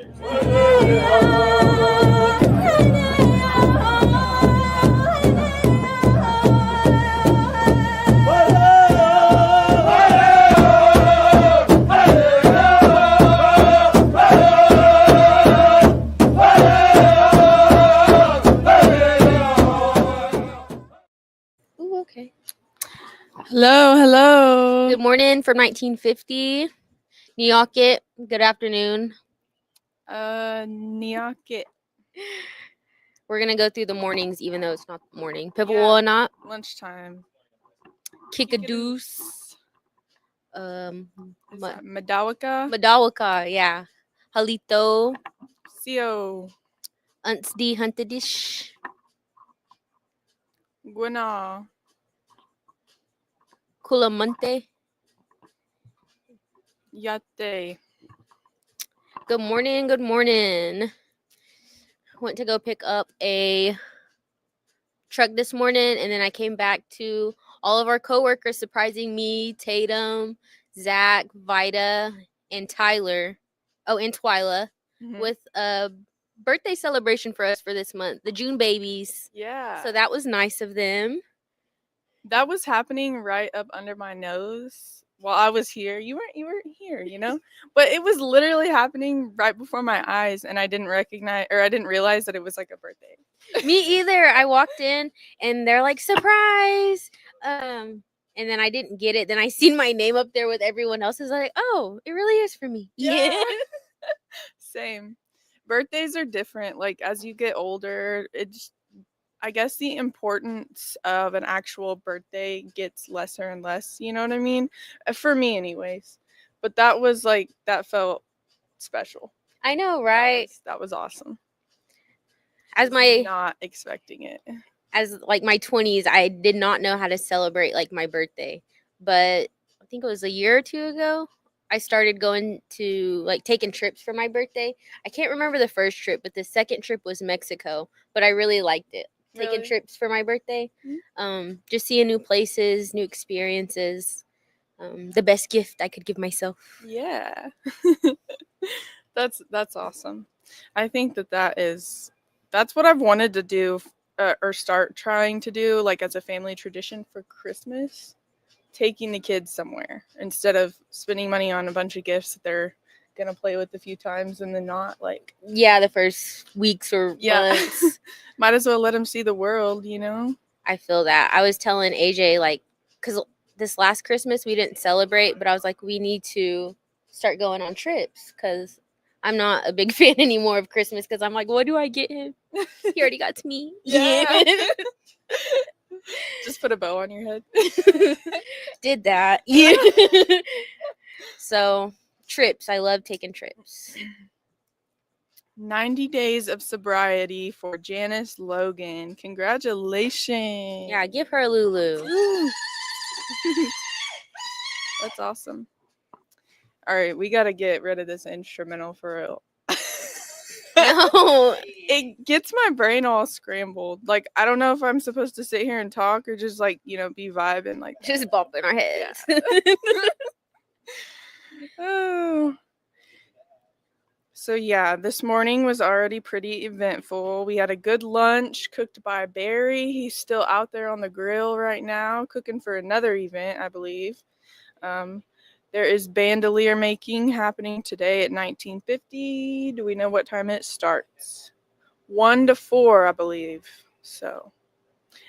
Ooh, okay. Hello. Good morning from 1950. Niyakit. Good afternoon. Niyakit. We're going to go through the mornings, even though it's not the morning. Yeah. Pipawana. Lunchtime. Kikadoos. Is that Madawaka? Madawaka, yeah. Halito. Sio. Untsdi Huntadish. Gwena. Kulamonte. Yate. Good morning. Good morning. Went to go pick up a truck this morning, and then I came back to all of our coworkers surprising me, Tatum, Zach, Vida, and Tyler. Oh, and Twyla, with a birthday celebration for us for this month, the June babies. Yeah. So that was nice of them. That was happening right up under my nose while I was here. You weren't here, you know? But it was literally happening right before my eyes, and I didn't realize that it was like a birthday. Me either. I walked in and they're like, surprise. And then I didn't get it. Then I seen my name up there with everyone else's. Like, oh, it really is for me. Yeah. Same. Birthdays are different. Like as you get older, I guess the importance of an actual birthday gets lesser and less, you know what I mean? For me anyways. But that felt special. I know, right? That was awesome. As not expecting it. As like my 20s, I did not know how to celebrate like my birthday. But I think it was a year or two ago, I started going to like taking trips for my birthday. I can't remember the first trip, but the second trip was Mexico. But I really liked it. Taking trips for my birthday. Just seeing new places, new experiences. The best gift I could give myself. Yeah. That's awesome. I think that's what I've wanted to do or start trying to do like as a family tradition for Christmas. Taking the kids somewhere instead of spending money on a bunch of gifts that they're gonna play with a few times and then not like the first weeks or months. Might as well let them see the world, you know. I feel that. I was telling AJ like because this last Christmas we didn't celebrate, but I was like, we need to start going on trips because I'm not a big fan anymore of Christmas because I'm like, what do I get him? He already got to me. Yeah. Just put a bow on your head. Did that. Yeah. So trips. I love taking trips. 90 days of sobriety for Janice Logan. Congratulations. Yeah, give her a Lulu. That's awesome. All right, we got to get rid of this instrumental for real. No. It gets my brain all scrambled. Like, I don't know if I'm supposed to sit here and talk or just, like, you know, be vibing like that. Just bumping our heads. Yeah. Oh. So, yeah, this morning was already pretty eventful. We had a good lunch cooked by Barry. He's still out there on the grill right now, cooking for another event, I believe. There is bandolier making happening today at 1950. Do we know what time it starts? 1 to 4, I believe. So,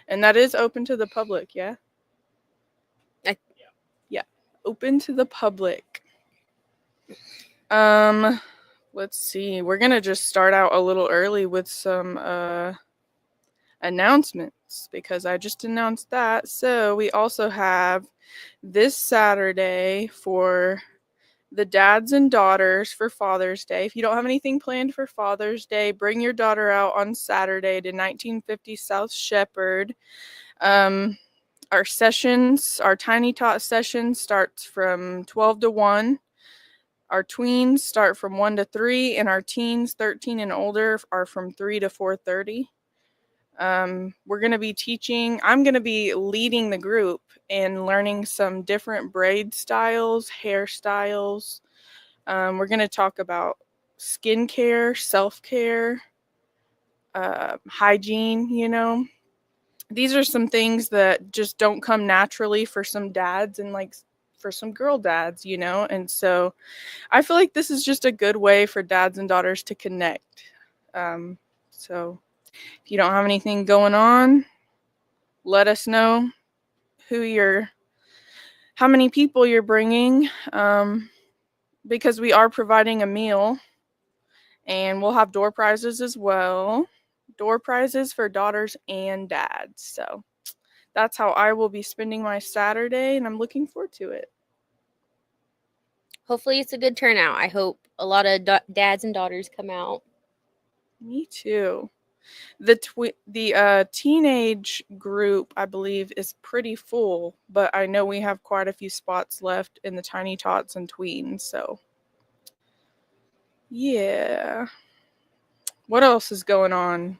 and that is open to the public, yeah? Yeah, open to the public. Let's see. We're going to just start out a little early with some announcements because I just announced that. So we also have this Saturday for the dads and daughters for Father's Day. If you don't have anything planned for Father's Day, bring your daughter out on Saturday to 1950 South Shepherd. Our sessions, our Tiny Tot session starts from 12 to 1. Our tweens start from 1 to 3, and our teens 13 and older are from 3 to 4:30. We're going to be I'm going to be leading the group and learning some different braid styles, hairstyles. We're going to talk about skincare, self-care, hygiene, these are some things that just don't come naturally for some dads and like for some girl dads, and so I feel like this is just a good way for dads and daughters to connect. So if you don't have anything going on, let us know how many people you're bringing, because we are providing a meal, and we'll have door prizes as well. Door prizes for daughters and dads. So that's how I will be spending my Saturday, and I'm looking forward to it. Hopefully it's a good turnout. I hope a lot of dads and daughters come out. Me too. The teenage group, I believe, is pretty full, but I know we have quite a few spots left in the tiny tots and tweens, so yeah. What else is going on?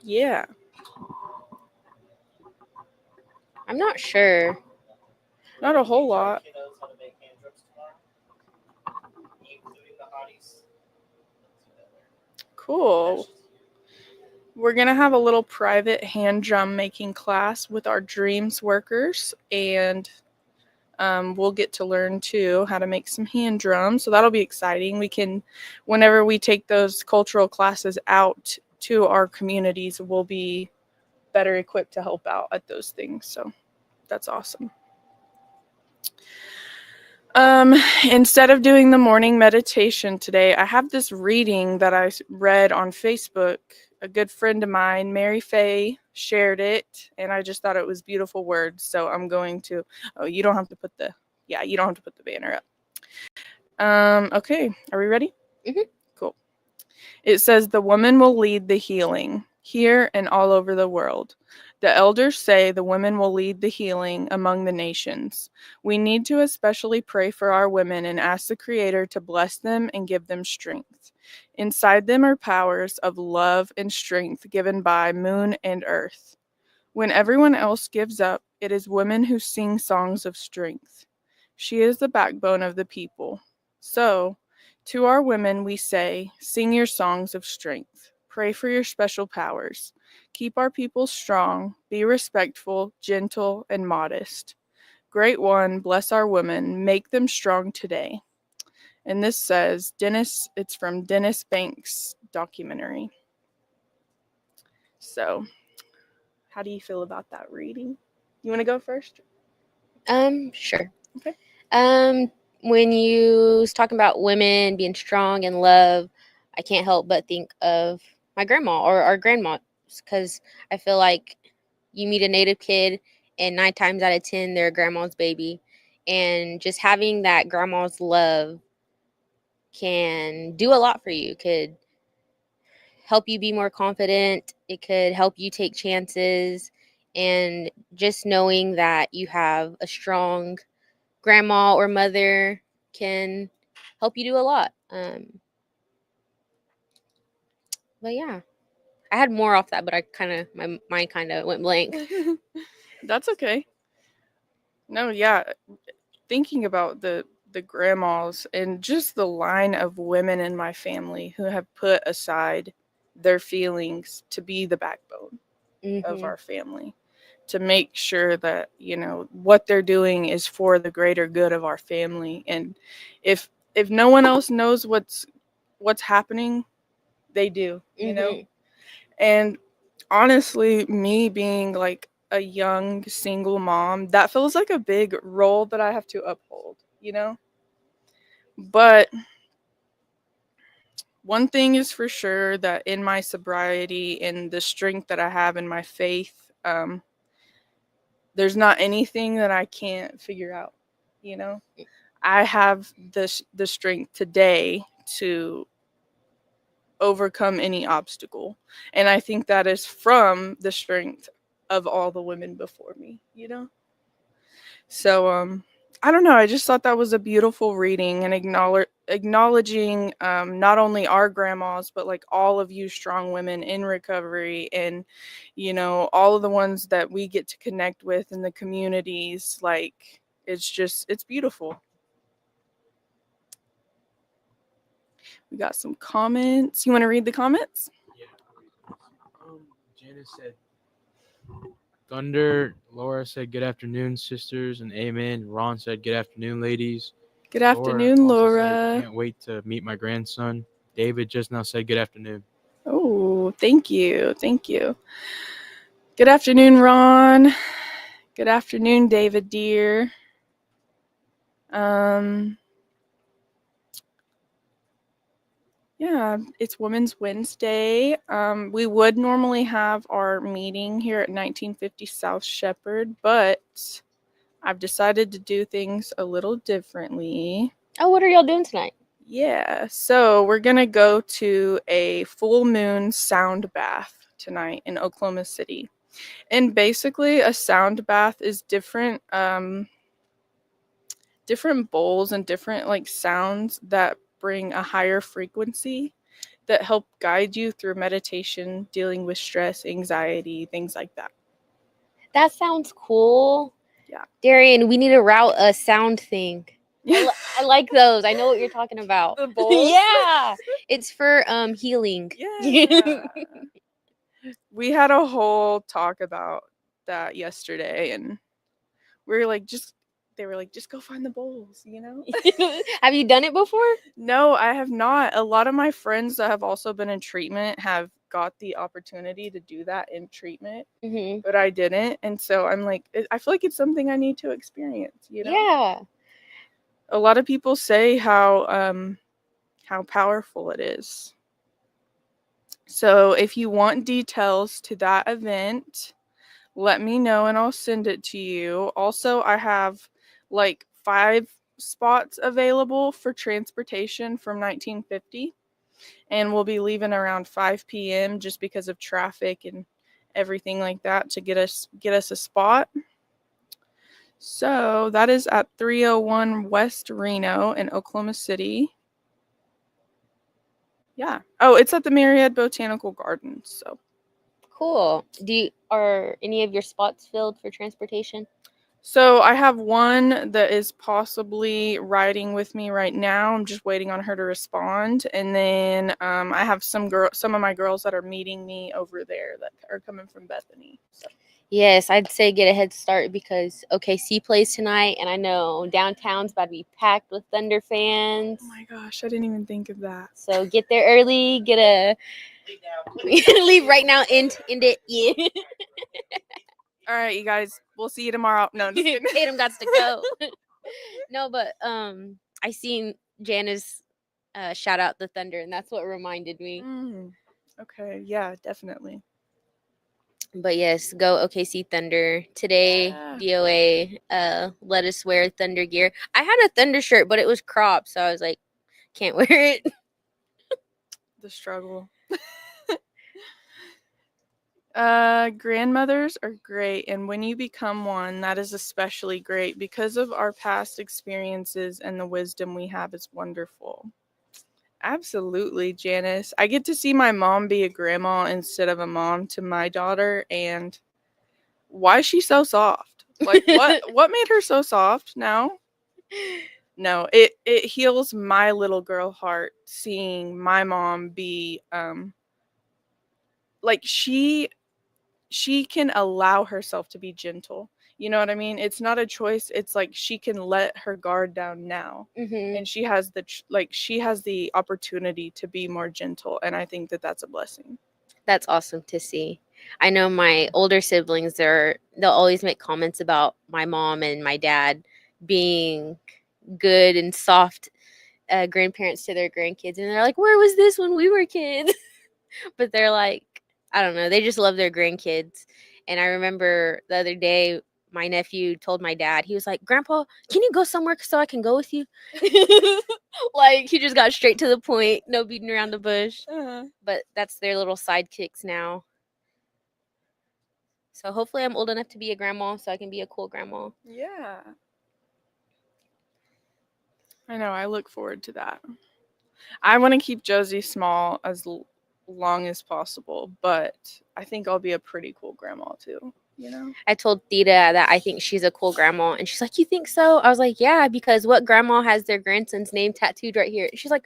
Yeah. I'm not sure. Not a whole lot. Cool. We're going to have a little private hand drum making class with our Dreams workers, and we'll get to learn too how to make some hand drums. So that'll be exciting. We can, whenever we take those cultural classes out to our communities, we'll be better equipped to help out at those things. So that's awesome. Instead of doing the morning meditation today, I have this reading that I read on Facebook. A good friend of mine, Mary Faye, shared it, and I just thought it was beautiful words. So I'm going to. Oh, you don't have to put the. Yeah, you don't have to put the banner up. Okay, are we ready? Mm-hmm. Cool. It says, "The woman will lead the healing here and all over the world. The elders say the women will lead the healing among the nations. We need to especially pray for our women and ask the Creator to bless them and give them strength. Inside them are powers of love and strength given by moon and earth. When everyone else gives up, it is women who sing songs of strength. She is the backbone of the people. So, to our women we say, sing your songs of strength. Pray for your special powers. Keep our people strong. Be respectful, gentle, and modest. Great One, bless our women. Make them strong today." And this says, it's from Dennis Banks' documentary. So, how do you feel about that reading? You want to go first? Sure. Okay. When you was talking about women being strong and love, I can't help but think of my grandma or our grandmas, because I feel like you meet a native kid and 9 times out of 10 they're grandma's baby, and just having that grandma's love can do a lot for you. Could help you be more confident. It could help you take chances, and just knowing that you have a strong grandma or mother can help you do a lot. But yeah, I had more off that, but my mind kind of went blank. That's okay. No, yeah. Thinking about the grandmas and just the line of women in my family who have put aside their feelings to be the backbone of our family, to make sure that what they're doing is for the greater good of our family. And if no one else knows what's happening, they do. And honestly, me being like a young single mom, that feels like a big role that I have to uphold. But one thing is for sure, that in my sobriety and the strength that I have in my faith, there's not anything that I can't figure out. I have the strength today to overcome any obstacle, and I think that is from the strength of all the women before me. So I don't know, I just thought that was a beautiful reading, and acknowledging not only our grandmas, but like all of you strong women in recovery, and all of the ones that we get to connect with in the communities. Like, it's beautiful. We got some comments. You want to read the comments? Yeah. Janice said, Thunder. Laura said, good afternoon, sisters, and amen. Ron said, good afternoon, ladies. Good afternoon, also Laura. said, can't wait to meet my grandson. David just now said, good afternoon. Oh, thank you. Thank you. Good afternoon, Ron. Good afternoon, David, dear. Yeah, it's Women's Wednesday. We would normally have our meeting here at 1950 South Shepherd, but I've decided to do things a little differently. Oh, what are y'all doing tonight? Yeah, so we're going to go to a full moon sound bath tonight in Oklahoma City. And basically a sound bath is different bowls and different like sounds that bring a higher frequency that help guide you through meditation, dealing with stress, anxiety, things like that. That sounds cool. Yeah. Darian, we need to route a sound thing. I like those. I know what you're talking about. The bowls? Yeah. It's for healing. Yeah. We had a whole talk about that yesterday, and we were like, they were like, just go find the bowls, you know? Have you done it before? No, I have not. A lot of my friends that have also been in treatment have got the opportunity to do that in treatment, but I didn't. And so I'm like, I feel like it's something I need to experience, you know? Yeah. A lot of people say how powerful it is. So if you want details to that event, let me know and I'll send it to you. Also, I have like 5 spots available for transportation from 1950, and we'll be leaving around 5 p.m. just because of traffic and everything like that to get us a spot. So that is at 301 West Reno in Oklahoma City. Yeah. Oh, it's at the Myriad Botanical Gardens. So cool. Are any of your spots filled for transportation? So I have one that is possibly riding with me right now. I'm just waiting on her to respond, and then I have some of my girls that are meeting me over there that are coming from Bethany. So. Yes, I'd say get a head start because OKC plays tonight, and I know downtown's about to be packed with Thunder fans. Oh my gosh, I didn't even think of that. So get there early. Leave right now. End it. Yeah. All right, you guys. We'll see you tomorrow. No, just kidding. Tatum got to go. No, but I seen Janice shout out the Thunder, and that's what reminded me. Okay, yeah, definitely. But yes, go OKC Thunder today. Yeah. DOA let us wear Thunder gear. I had a Thunder shirt, but it was cropped, so I was like, can't wear it. The struggle. Grandmothers are great, and when you become one, that is especially great because of our past experiences and the wisdom we have is wonderful. Absolutely, Janice. I get to see my mom be a grandma instead of a mom to my daughter, and why is she so soft? Like what made her so soft now? No, it heals my little girl heart seeing my mom be like she can allow herself to be gentle. You know what I mean? It's not a choice. It's like she can let her guard down now. And she has the opportunity to be more gentle, and I think that that's a blessing. That's awesome to see. I know my older siblings they'll always make comments about my mom and my dad being good and soft grandparents to their grandkids, and they're like, where was this when we were kids? But they're like, I don't know, they just love their grandkids. And I remember the other day my nephew told my dad, he was like, Grandpa, can you go somewhere so I can go with you? Like he just got straight to the point, no beating around the bush. But that's their little sidekicks now. So hopefully I'm old enough to be a grandma so I can be a cool grandma. Yeah. I know, I look forward to that. I want to keep Josie small as long as possible, but I think I'll be a pretty cool grandma too, you know? I told Theta that I think she's a cool grandma, and she's like, you think so? I was like, yeah, because what grandma has their grandson's name tattooed right here? She's like,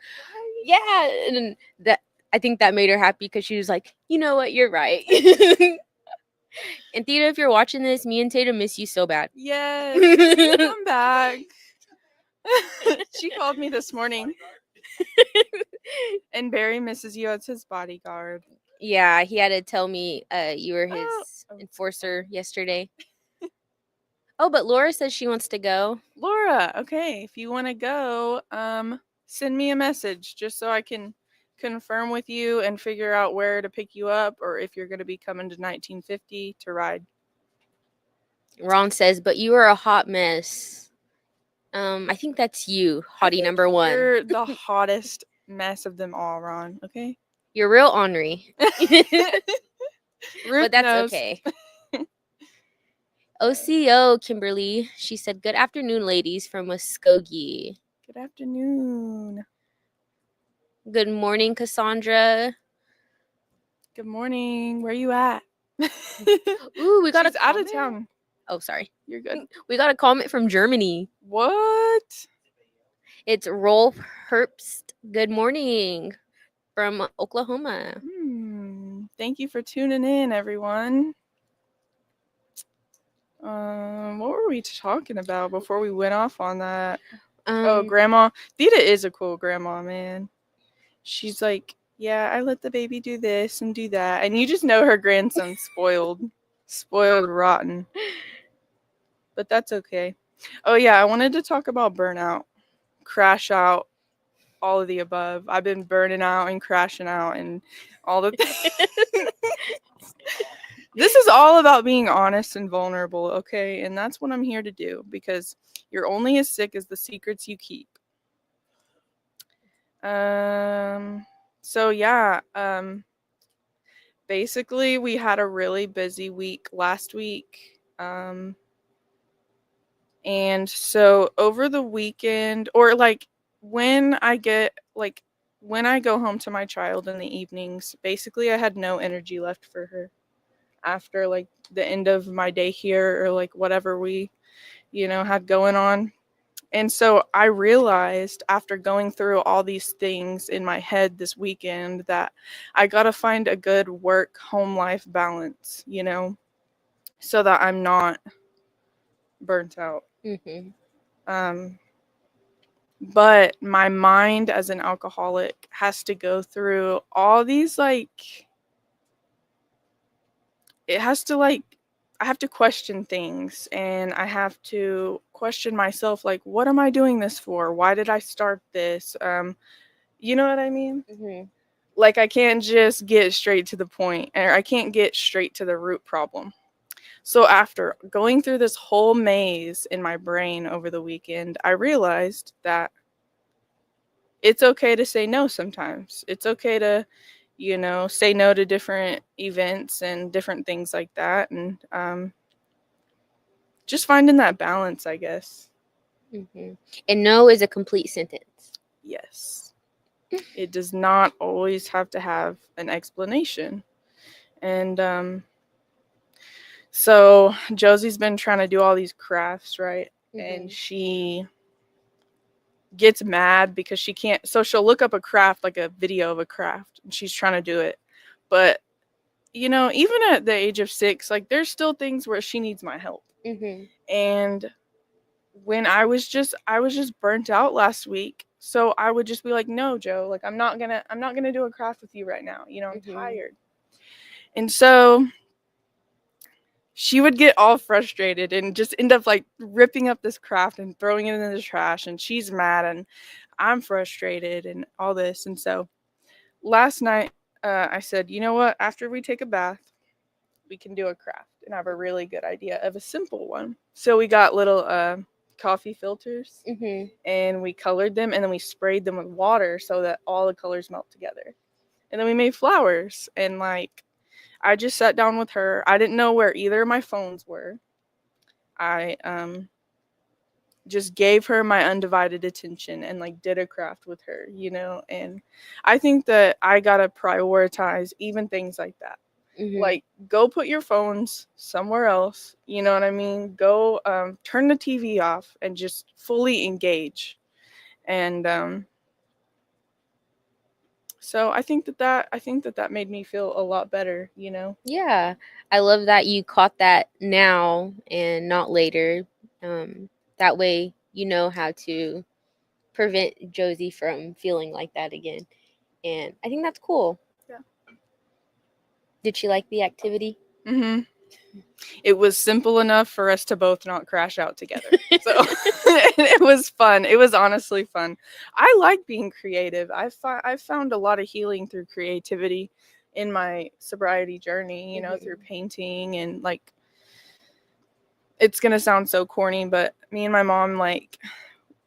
Yeah, and that I think that made her happy because she was like, you know what, you're right. And Theta, if you're watching this, me and Tata miss you so bad. Yes. Come back. She called me this morning. And Barry misses you as his bodyguard. Yeah, he had to tell me you were his Oh. enforcer yesterday. Oh, but Laura says she wants to go. Laura, okay, if you want to go, send me a message just so I can confirm with you and figure out where to pick you up or if you're going to be coming to 1950 to ride. Ron says, but you are a hot mess. I think that's you, hottie number one. You're the hottest mess of them all, Ron, okay? You're real ornery. Ruth But that's knows. okay. OCO, Kimberly. She said, good afternoon, ladies from Muskogee. Good afternoon. Good morning, Cassandra. Good morning. Where you at? Ooh, we got She's a out of comment? town. Oh, sorry. You're good. We got a comment from Germany. What? It's Rolf Herbst. Good morning from Oklahoma. Thank you for tuning in, everyone. What were we talking about before we went off on that? Grandma. Theta is a cool grandma, man. She's like, yeah, I let the baby do this and do that. And you just know her grandson's spoiled. Spoiled rotten. But that's okay. Oh, yeah, I wanted to talk about burnout. Crash out. All of the above. I've been burning out and crashing out and all the This is all about being honest and vulnerable, okay? And that's what I'm here to do because you're only as sick as the secrets you keep. So yeah, basically we had a really busy week last week. And so over the weekend or like when I go home to my child in the evenings, basically I had no energy left for her after like the end of my day here or like whatever we had going on. And so I realized after going through all these things in my head this weekend that I got to find a good work home life balance, so that I'm not burnt out. But my mind as an alcoholic has to go through all these I have to question things and I have to question myself, like, what am I doing this for? Why did I start this? You know what I mean? Like, I can't just get straight to the point, or I can't get straight to the root problem. So after going through this whole maze in my brain over the weekend, I realized that it's okay to say no sometimes. It's okay to say no to different events and different things like that. And just finding that balance, I guess. And no is a complete sentence. Yes. It does not always have to have an explanation. And so Josie's been trying to do all these crafts, right? And she gets mad because she can't. So she'll look up a craft, like a video of a craft, and she's trying to do it. But even at the age of 6, like there's still things where she needs my help. And when I was just burnt out last week, so I would just be like, no, Joe, like I'm not gonna do a craft with you right now. I'm tired. And so she would get all frustrated and just end up like ripping up this craft and throwing it in the trash, and she's mad and I'm frustrated and all this. And so last night I said, you know what, after we take a bath, we can do a craft. And I have a really good idea of a simple one. So we got little coffee filters and we colored them, and then we sprayed them with water so that all the colors melt together. And then we made flowers, and like I just sat down with her. I didn't know where either of my phones were. I just gave her my undivided attention and like did a craft with her, and I think that I gotta prioritize even things like that. Like, go put your phones somewhere else, you know what I mean? Go turn the TV off and just fully engage. And So I think that made me feel a lot better, you know. Yeah, I love that you caught that now and not later. That way you know how to prevent Josie from feeling like that again. And I think that's cool. Yeah. Did she like the activity? Mhm. It was simple enough for us to both not crash out together. So it was fun. It was honestly fun. I like being creative. I've found a lot of healing through creativity in my sobriety journey, you know, through painting and like it's going to sound so corny, but me and my mom like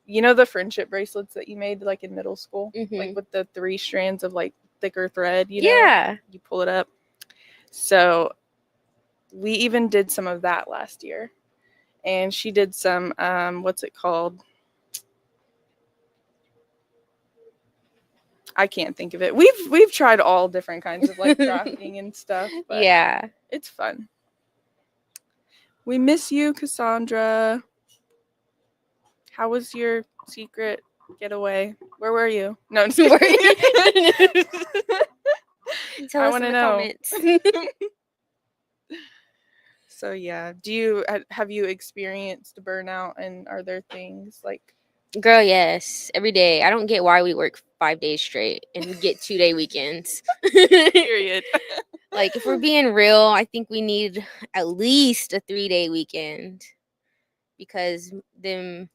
you know the friendship bracelets that you made like in middle school, like with the 3 strands of like thicker thread, you know? Yeah. You pull it up. So we even did some of that last year. And she did some what's it called? I can't think of it. We've tried all different kinds of like crafting and stuff, but Yeah. it's fun. We miss you, Cassandra. How was your secret getaway? Where were you? No, I'm just Were kidding. Tell I us want in to the know. comments. So yeah, have you experienced burnout, and are there things like Girl, yes. Every day. I don't get why we work 5 days straight and we get 2-day weekends. period? Like, if we're being real, I think we need at least a 3-day weekend because them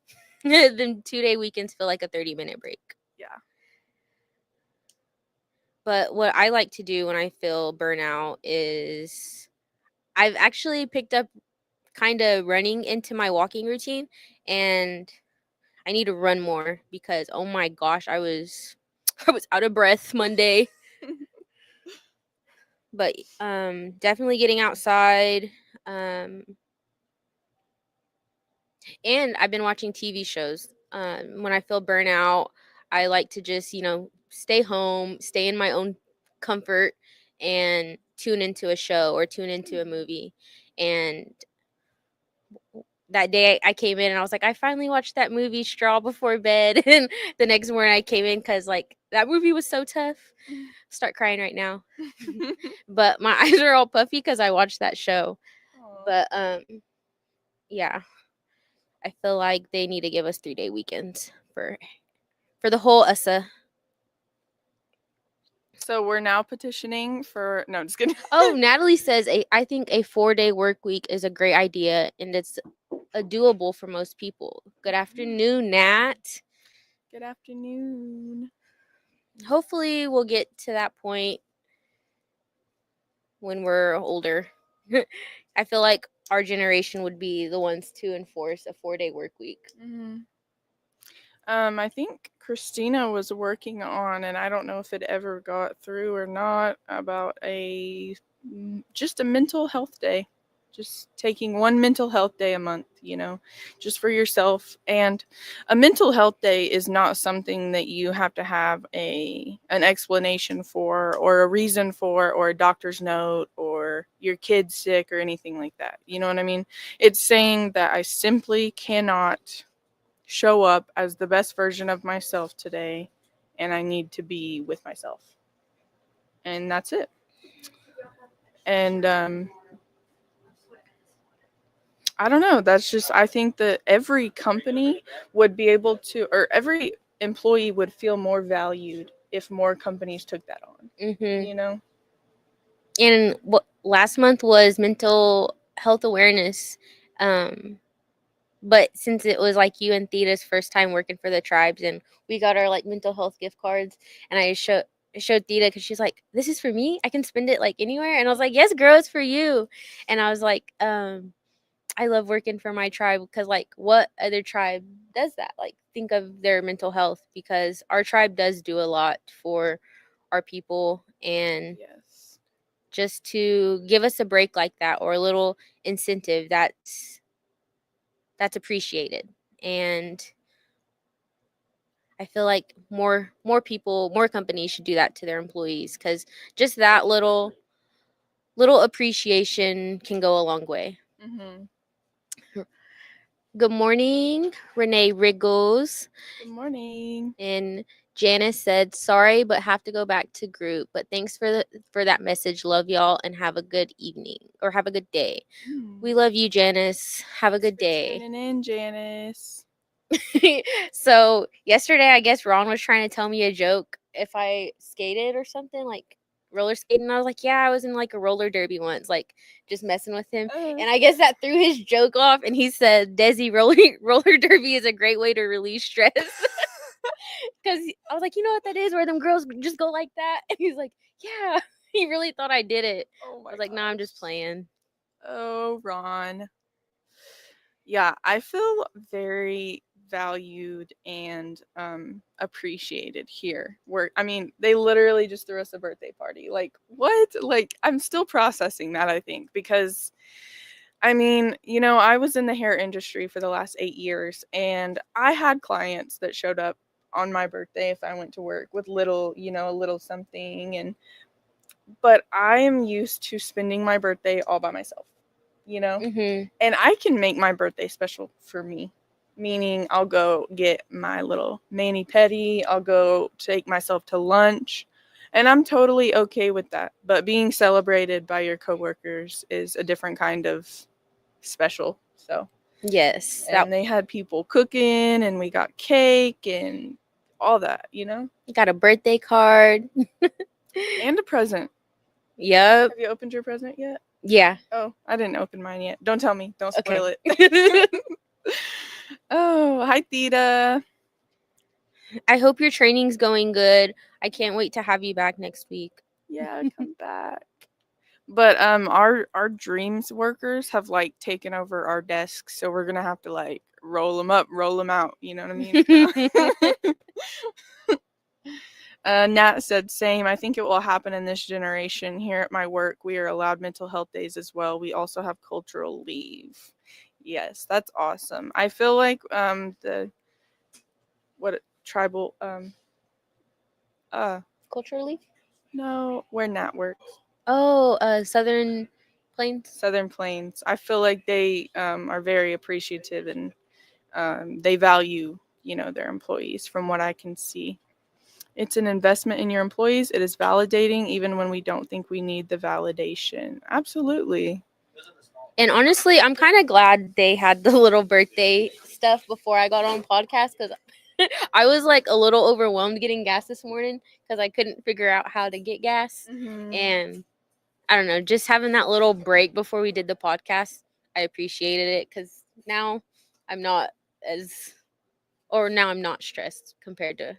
2-day weekends feel like a 30-minute break. Yeah. But what I like to do when I feel burnout is I've actually picked up kind of running into my walking routine, and I need to run more because oh my gosh, I was I was out of breath Monday. But definitely getting outside. Um and I've been watching TV shows. When I feel burnout, I like to just, stay home, stay in my own comfort and tune into a show or tune into a movie. And that day I came in and I was like, I finally watched that movie Straw Before Bed. And the next morning I came in because like that movie was so tough. Start crying right now. But my eyes are all puffy because I watched that show. But yeah, I feel like they need to give us 3-day weekends for the whole USA. So we're now petitioning for no, just kidding. Oh, Natalie says I think a 4-day work week is a great idea and it's doable for most people. Good afternoon, Nat. Good afternoon. Hopefully we'll get to that point when we're older. I feel like our generation would be the ones to enforce a 4-day work week. Mm-hmm. I think Christina was working on, and I don't know if it ever got through or not, about just a mental health day. Just taking one mental health day a month, you know, just for yourself. And a mental health day is not something that you have to have an explanation for or a reason for or a doctor's note or your kid's sick or anything like that. You know what I mean? It's saying that I simply cannot show up as the best version of myself today and I need to be with myself. And that's it. And I don't know. That's just, I think that every company would be able to, or every employee would feel more valued if more companies took that on. Mm-hmm. You know? And last month was mental health awareness. But since it was like you and Theta's first time working for the tribes, and we got our like mental health gift cards, and I showed Theta because she's like, "This is for me. I can spend it like anywhere." And I was like, "Yes, girl, it's for you." And I was like, I love working for my tribe because like what other tribe does that? Like think of their mental health because our tribe does do a lot for our people, and Yes. just to give us a break like that or a little incentive that's appreciated. And I feel like more people, more companies should do that to their employees because just that little appreciation can go a long way. Mm-hmm. Good morning, Renee Riggles. Good morning. And Janice said, sorry, but have to go back to group. But thanks for that message. Love y'all and have a good evening or have a good day. We love you, Janice. Have a good day. Tuning in, Janice. So yesterday, I guess Ron was trying to tell me a joke if I skated or something, like roller skating. I was like, yeah, I was in like a roller derby once, like just messing with him. And I guess that threw his joke off. And he said, Desi, roller derby is a great way to release stress. Because I was like, you know what that is, where them girls just go like that. And he's like, yeah. He really thought I did it. Oh my I was like, no, I'm just playing. Oh, Ron. Yeah, I feel very valued and appreciated here. They literally just threw us a birthday party. Like, what? Like, I'm still processing that, I think, because I was in the hair industry for the last 8 years, and I had clients that showed up on my birthday if I went to work with a little something, but I am used to spending my birthday all by myself, Mm-hmm. and I can make my birthday special for me. Meaning, I'll go get my little mani pedi, I'll go take myself to lunch, and I'm totally okay with that. But being celebrated by your coworkers is a different kind of special. So, Yes. and they had people cooking, and we got cake and all that, Got a birthday card. and a present. Yep. Have you opened your present yet? Yeah. Oh, I didn't open mine yet. Don't tell me. Don't Okay. spoil it. Oh, hi, Theta. I hope your training's going good. I can't wait to have you back next week. Yeah, come back. But our dreams workers have like taken over our desks, so we're gonna have to like roll them up, roll them out. You know what I mean? Nat said same. I think it will happen in this generation. Here at my work, we are allowed mental health days as well. We also have cultural leave. Yes, that's awesome. I feel like the what tribal Culturally? no, where Nat works. Oh, Southern Plains. Southern Plains. I feel like they are very appreciative, and they value, their employees from what I can see. It's an investment in your employees. It is validating even when we don't think we need the validation. Absolutely. And honestly, I'm kind of glad they had the little birthday stuff before I got on podcast because I was like a little overwhelmed getting gas this morning because I couldn't figure out how to get gas. And I don't know, just having that little break before we did the podcast, I appreciated it because now I'm not now I'm not stressed compared to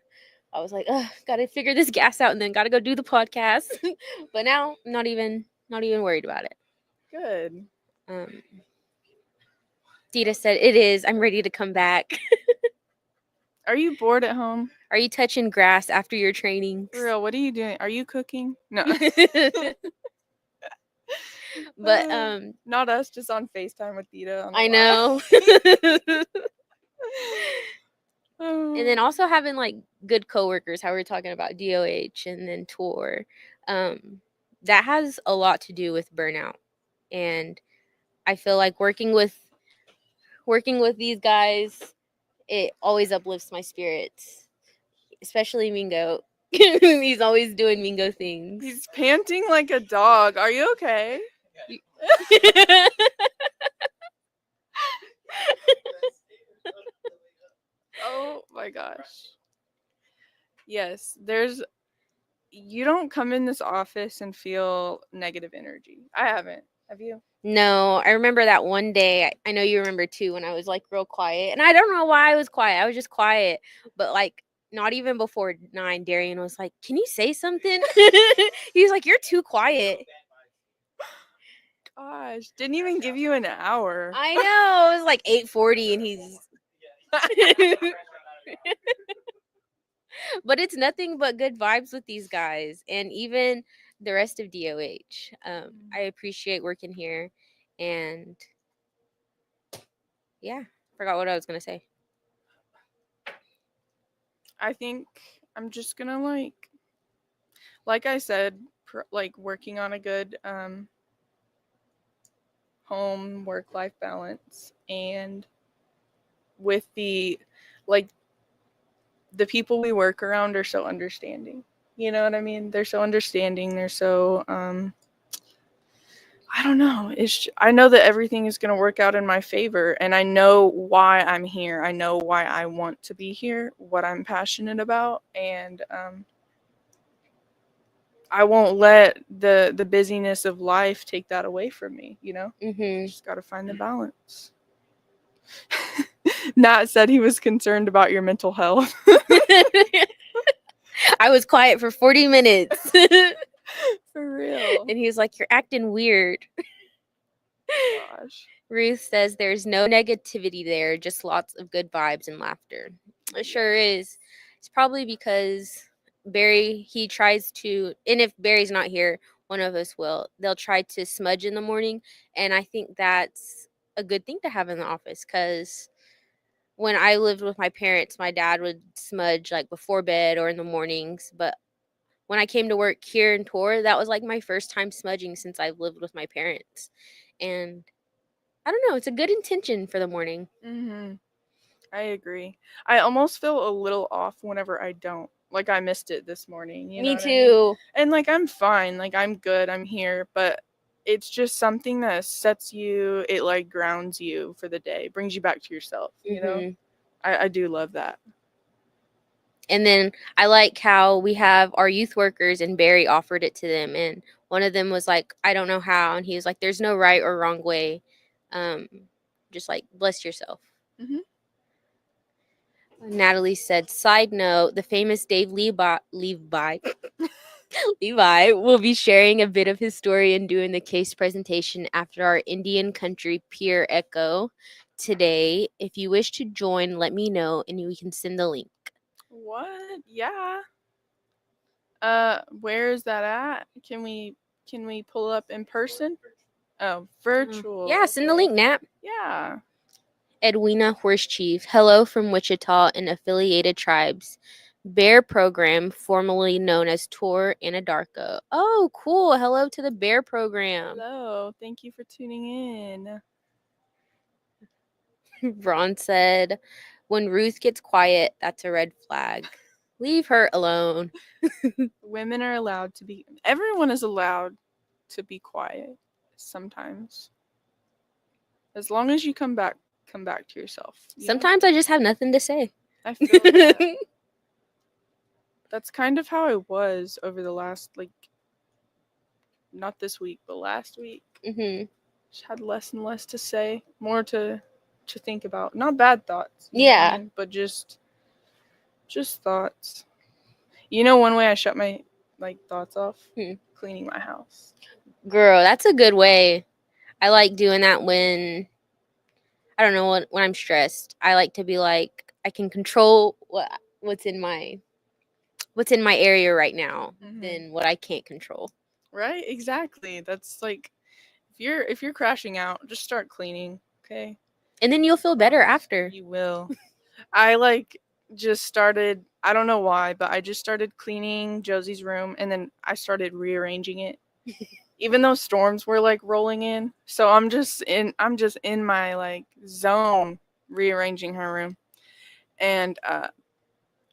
I was like, gotta figure this gas out and then gotta go do the podcast. But now I'm not even worried about it. Good. Dita said it is. I'm ready to come back. Are you bored at home? Are you touching grass after your training? For real, what are you doing? Are you cooking? No. But not us, just on FaceTime with Theta. I know. Oh. And then also having like good coworkers, how we were talking about DOH and then tour. That has a lot to do with burnout. And I feel like working with these guys, it always uplifts my spirits. Especially Mingo. He's always doing Mingo things. He's panting like a dog. Are you okay? Oh my gosh. Yes, you don't come in this office and feel negative energy. I haven't. Have you? No, I remember that one day. I know you remember too when I was like real quiet. And I don't know why I was quiet. I was just quiet. But like not even before 9, Darian was like, "Can you say something?" He was like, "You're too quiet." Gosh, didn't even give you an hour. I know. It was like 8:40 and he's But it's nothing but good vibes with these guys and even the rest of DOH. I appreciate working here and yeah, forgot what I was going to say. I think I'm just gonna like I said, like working on a good home work-life balance, and with the people we work around are so understanding. You know what I mean? They're so understanding. They're so I don't know. I know that everything is going to work out in my favor, and I know why I'm here. I know why I want to be here, what I'm passionate about, and I won't let the busyness of life take that away from me, you know? Mm-hmm. Just got to find the balance. Nat said he was concerned about your mental health. I was quiet for 40 minutes. For real. And he was like, "You're acting weird." Gosh. Ruth says there's no negativity there, just lots of good vibes and laughter. It sure is. It's probably because Barry, he tries to, and if Barry's not here, one of us will. They'll try to smudge in the morning, and I think that's a good thing to have in the office, because when I lived with my parents, my dad would smudge like before bed or in the mornings, but when I came to work here in Tor, that was like my first time smudging since I've lived with my parents. And I don't know, it's a good intention for the morning. I agree. I almost feel a little off whenever I don't. Like I missed it this morning. You know Me what I mean? too. And like I'm fine. Like I'm good. I'm here. But it's just something that sets you. It like grounds you for the day. Brings you back to yourself. You know. Mhm. I do love that. And then I like how we have our youth workers, and Barry offered it to them, and one of them was like, "I don't know how," and he was like, "There's no right or wrong way. Just like bless yourself." Mhm. Natalie said, "Side note: the famous Dave Levi Levi will be sharing a bit of his story and doing the case presentation after our Indian Country Peer Echo today. If you wish to join, let me know, and we can send the link." What? Yeah. Where is that at? Can we pull up in person? Oh, virtual. Yeah, send the okay. link, Nat. Yeah. Edwina Horse Chief, hello from Wichita and affiliated tribes. Bear program, formerly known as Tor Anadarko. Oh, cool. Hello to the Bear program. Hello. Thank you for tuning in. Ron said, when Ruth gets quiet, that's a red flag. Leave her alone. Women are allowed to be. Everyone is allowed to be quiet sometimes. As long as you come back to yourself. you know? Sometimes I just have nothing to say. I feel that. That's kind of how I was over the last not this week, but last week. Mhm. Just had less and less to say, more to think about. Not bad thoughts. you know what I Yeah. mean? But just thoughts. You know, one way I shut my thoughts off? Cleaning my house. Girl, that's a good way. I like doing that when I don't know, when I'm stressed. I like to be like, I can control what's in my area right now than what I can't control. Right? Exactly. That's like if you're crashing out, just start cleaning, okay? And then you'll feel better after. You will. I just started, I don't know why, but I just started cleaning Josie's room, and then I started rearranging it. Even though storms were rolling in. So I'm just in my zone rearranging her room. And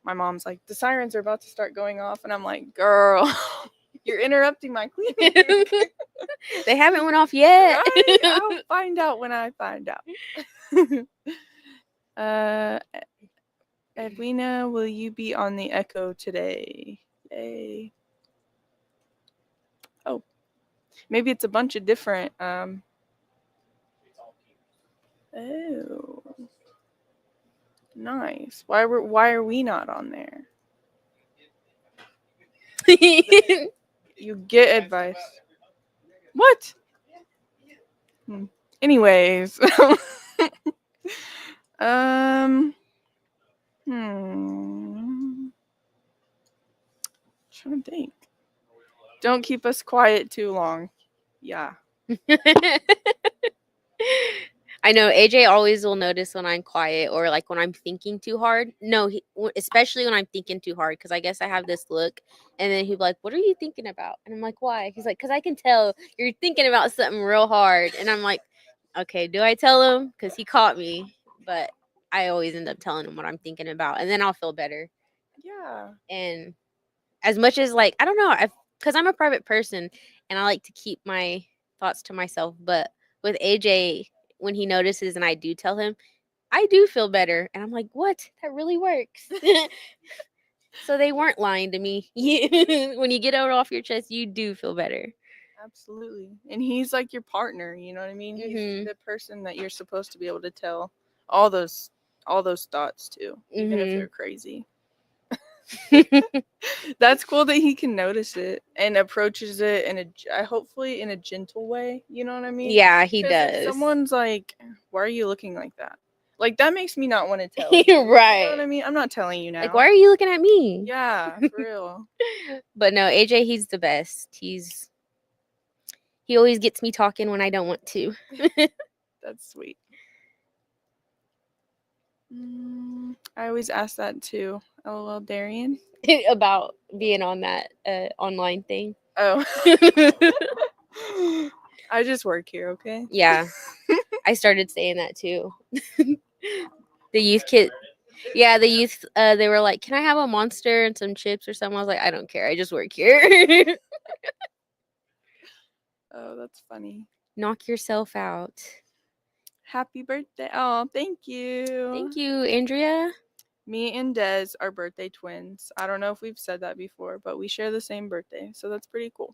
my mom's like, the sirens are about to start going off, and I'm like, girl, you're interrupting my cleaning. They haven't went off yet. Right? I'll find out when I find out. Edwina, will you be on the Echo today? Yay. Oh, maybe it's a bunch of different. Oh, nice. Why are we not on there? You get advice. What? Anyways. Trying to think. Don't keep us quiet too long. Yeah. I know AJ always will notice when I'm quiet or when I'm thinking too hard. No, especially when I'm thinking too hard, because I guess I have this look, and then he'll be like, "What are you thinking about?" And I'm like, "Why?" He's like, "Because I can tell you're thinking about something real hard." And I'm like, "Okay, do I tell him?" Because he caught me, but I always end up telling him what I'm thinking about, and then I'll feel better. Yeah. And as much as like I don't know, because I'm a private person and I like to keep my thoughts to myself. But with AJ, when he notices and I do tell him, I do feel better, and I'm like, what? That really works. So they weren't lying to me. When you get it off your chest, you do feel better. Absolutely. And he's like your partner, you know what I mean? He's Mhm. the person that you're supposed to be able to tell all those thoughts to, even if they're crazy. That's cool that he can notice it and approaches it in hopefully in a gentle way, you know what I mean? Yeah, he 'Cause does. if someone's like, "Why are you looking like that?" Like that makes me not want to tell you. You know what I Right. mean? I'm not telling you now. Like, why are you looking at me? Yeah, for real. But no, AJ, he's the best. He always gets me talking when I don't want to. That's sweet. I always ask that too. LOL, Darian. About being on that online thing. Oh. I just work here, okay? Yeah. I started saying that too. The youth kid. Yeah, the youth they were like, "Can I have a Monster and some chips or something?" I was like, "I don't care. I just work here." Oh, that's funny. Knock yourself out. Happy birthday. Oh, thank you. Thank you, Andrea. Me and Des are birthday twins. I don't know if we've said that before, but we share the same birthday, so that's pretty cool.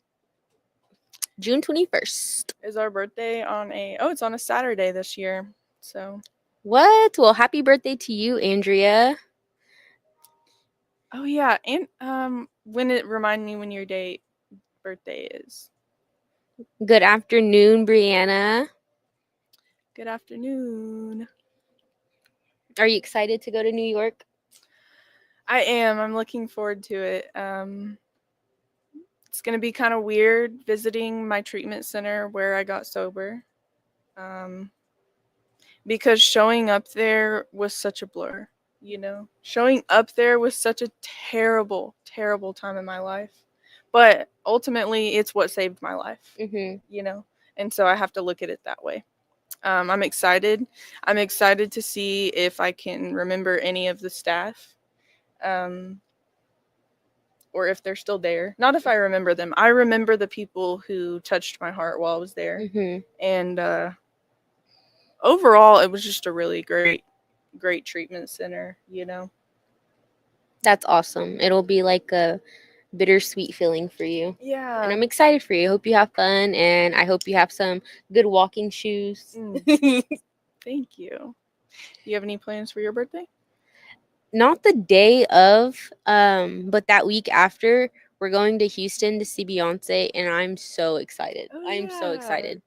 June 21st. Is our birthday on it's on a Saturday this year. So What? Well, happy birthday to you, Andrea. oh yeah, and remind me when your birthday is. Good afternoon, Brianna. Good afternoon. Are you excited to go to New York? I am. I'm looking forward to it. It's going to be kind of weird visiting my treatment center where I got sober. Because showing up there was such a blur, you know? Showing up there was such a terrible, terrible time in my life. But ultimately, it's what saved my life, you know? And so I have to look at it that way. I'm excited. I'm excited to see if I can remember any of the staff. Or if they're still there. Not if I remember them. I remember the people who touched my heart while I was there. And overall, it was just a really great treatment center, you know? That's awesome. It'll be like a bittersweet feeling for you. Yeah. And I'm excited for you. I hope you have fun, and I hope you have some good walking shoes. Thank you. Do you have any plans for your birthday? Not the day of, but that week after, we're going to Houston to see Beyonce, and I'm so excited. Oh, I'm so yeah. excited.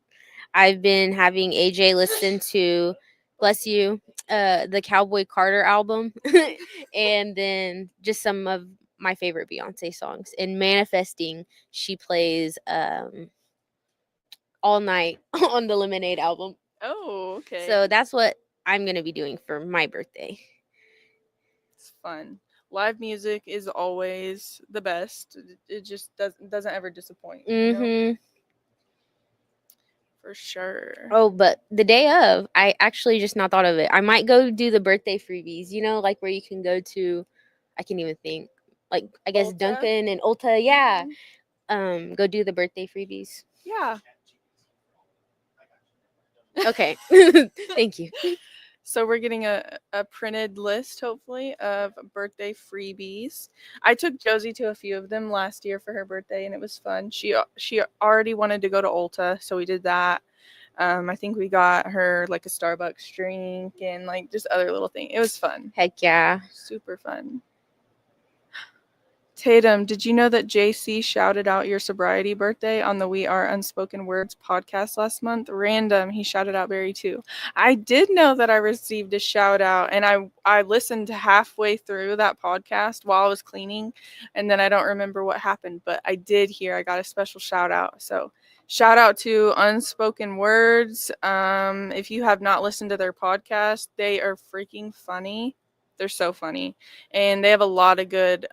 I've been having AJ listen to, bless you, the Cowboy Carter album, and then just some of my favorite Beyonce songs. In Manifesting, she plays all night on the Lemonade album. Oh, okay. So that's what I'm going to be doing for my birthday. It's fun. Live music is always the best. It just doesn't ever disappoint. You know? For sure. Oh, but the day of, I actually just not thought of it. I might go do the birthday freebies, you know, like where you can go to, I can't even think, like I guess Ulta? Dunkin' and Ulta, yeah. Go do the birthday freebies. Yeah. Okay. Thank you. So we're getting a printed list, hopefully, of birthday freebies. I took Josie to a few of them last year for her birthday, and it was fun. She already wanted to go to Ulta, so we did that. I think we got her like a Starbucks drink and like just other little things. It was fun. Heck yeah. Super fun. Tatum, did you know that JC shouted out your sobriety birthday on the We Are Unspoken Words podcast last month? Random, he shouted out Barry too. I did know that I received a shout out, and I listened to halfway through that podcast while I was cleaning, and then I don't remember what happened, but I did hear I got a special shout out. So shout out to Unspoken Words. If you have not listened to their podcast, they are freaking funny. They're so funny, and they have a lot of good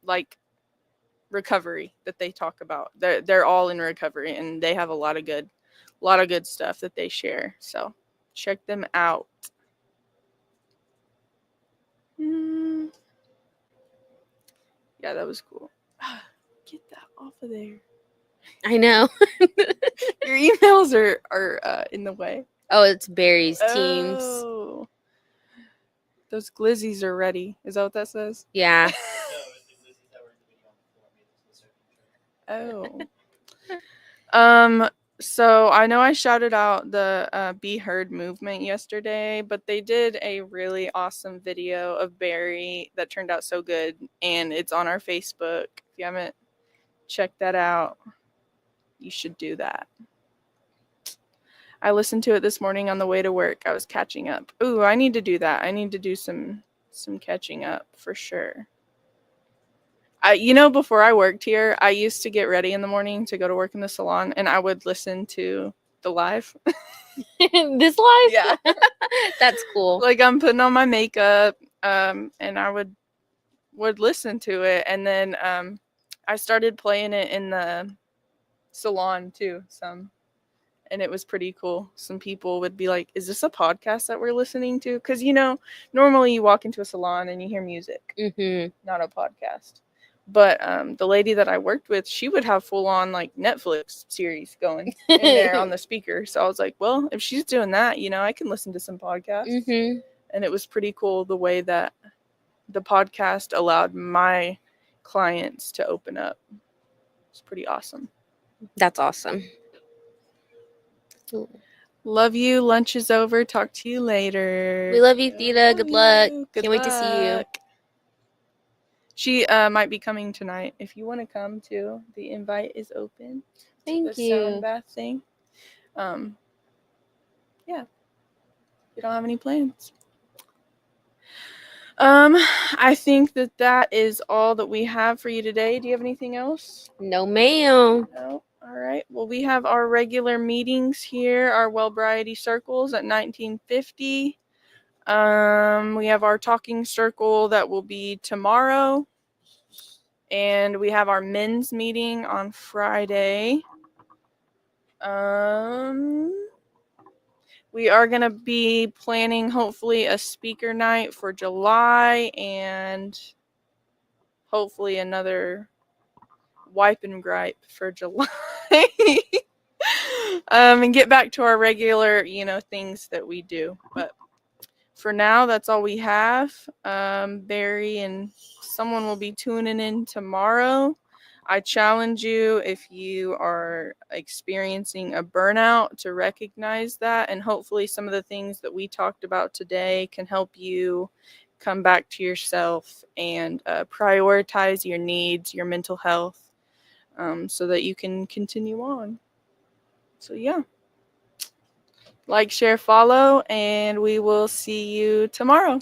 like recovery that they talk about. They're all in recovery, and they have a lot of good stuff that they share. So check them out. Yeah, that was cool. Get that off of there. I know. Your emails are in the way. Oh, it's Barry's teams. Oh. Those glizzies are ready. Is that what that says? Yeah. Oh. So I know I shouted out the Be Heard movement yesterday, but they did a really awesome video of Barry that turned out so good, and it's on our Facebook. If you haven't checked that out, you should do that. I listened to it this morning on the way to work. I was catching up. Ooh, I need to do that. I need to do some catching up for sure. Before I worked here, I used to get ready in the morning to go to work in the salon, and I would listen to the live. This live? Yeah. That's cool. Like, I'm putting on my makeup, and I would listen to it, and then I started playing it in the salon too, and it was pretty cool. Some people would be like, is this a podcast that we're listening to? Because, normally you walk into a salon and you hear music, not a podcast. But the lady that I worked with, she would have full-on, like, Netflix series going in there on the speaker. So I was like, well, if she's doing that, I can listen to some podcasts. And it was pretty cool the way that the podcast allowed my clients to open up. It's pretty awesome. That's awesome. Love you. Lunch is over. Talk to you later. We love you, Theta. Good luck. Good Can't wait to see you. luck. She might be coming tonight. If you want to come too, the invite is open. Thank The you. sound bath thing. Yeah. You don't have any plans. I think that is all that we have for you today. Do you have anything else? No, ma'am. No. All right. Well, we have our regular meetings here, our Wellbriety circles at 1950. We have our talking circle that will be tomorrow. And we have our men's meeting on Friday. We are going to be planning, hopefully, a speaker night for July and hopefully another wipe and gripe for July. And get back to our regular, things that we do. But for now, that's all we have. Barry and someone will be tuning in tomorrow. I challenge you, if you are experiencing a burnout, to recognize that, and hopefully some of the things that we talked about today can help you come back to yourself and prioritize your needs, your mental health, so that you can continue on. So yeah, like, share, follow, and we will see you tomorrow.